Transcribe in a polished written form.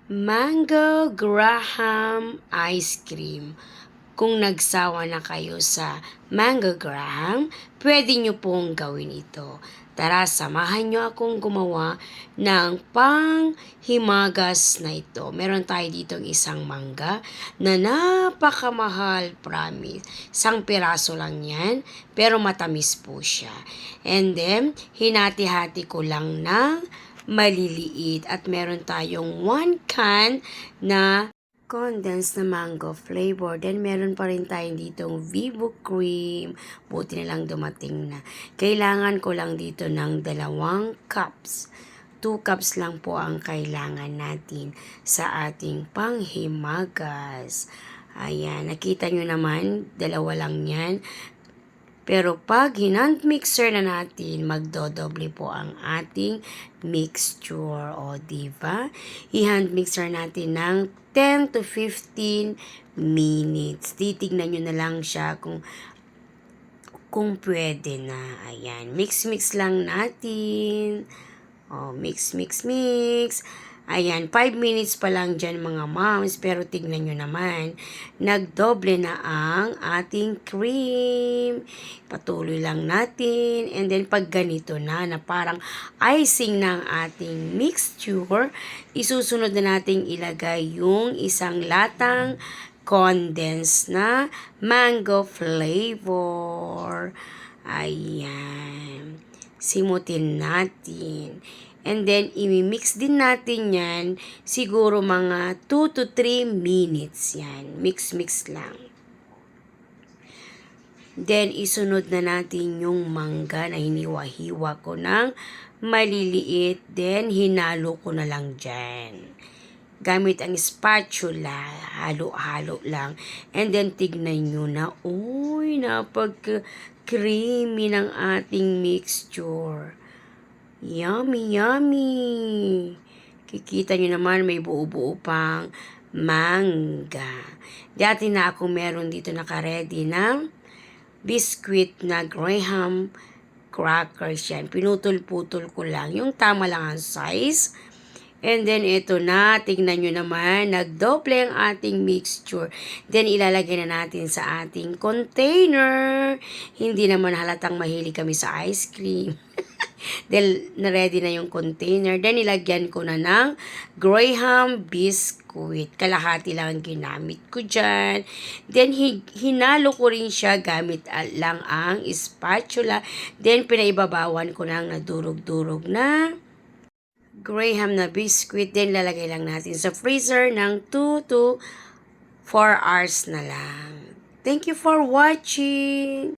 Mango Graham Ice Cream. Kung nagsawa na kayo sa Mango Graham, pwede nyo pong gawin ito. Tara, samahan nyo akong gumawa ng panghimagas na ito. Meron tayo ditong isang mangga na napakamahal, promise. Isang piraso lang yan, pero matamis po siya. And then, hinati-hati ko lang ng maliliit at meron tayong 1 can na condensed na mango flavor. Then, meron pa rin tayong ditong Vivo cream. Buti na lang dumating na. Kailangan ko lang dito ng 2 cups. 2 cups lang po ang kailangan natin sa ating panghimagas. Ayan, nakita nyo naman, 2 lang yan. Pero pag hinand mixer na natin, magdodoble po ang ating mixture. O, diba? I-hand mixer natin ng 10 to 15 minutes. Titignan nyo na lang siya kung pwede na. Ayan. Mix lang natin. O, mix. Ayan, 5 minutes pa lang dyan mga moms, pero tignan nyo naman, nagdoble na ang ating cream. Patuloy lang natin, and then pag ganito na parang icing ng ating mixture, isusunod na nating ilagay yung isang latang condensed na mango flavor. Ayan, simutin natin. And then, imimix din natin yan, siguro mga 2 to 3 minutes yan. Mix lang. Then, isunod na natin yung mangga na hiniwa-hiwa ko ng maliliit. Then, hinalo ko na lang dyan. Gamit ang spatula, halo-halo lang. And then, tignan nyo na, uy, napag-creamy ng ating mixture. Yummy! Kikita nyo naman may buo-buo pang mangga. Dati na ako meron dito naka-ready ng biscuit na Graham crackers yan. Pinutol-putol ko lang. Yung tama lang ang size. And then, ito na. Tignan nyo naman. Nagdoble ang ating mixture. Then, ilalagay na natin sa ating container. Hindi naman halatang mahilig kami sa ice cream. Then, na-ready na yung container. Then, nilagyan ko na ng Graham biscuit. Kalahati lang ang ginamit ko dyan. Then, hinalo ko rin siya gamit lang ang spatula. Then, pinaibabawan ko ng nadurog-durog na Graham na biscuit. Then, lalagay lang natin sa freezer ng 2 to 4 hours na lang. Thank you for watching!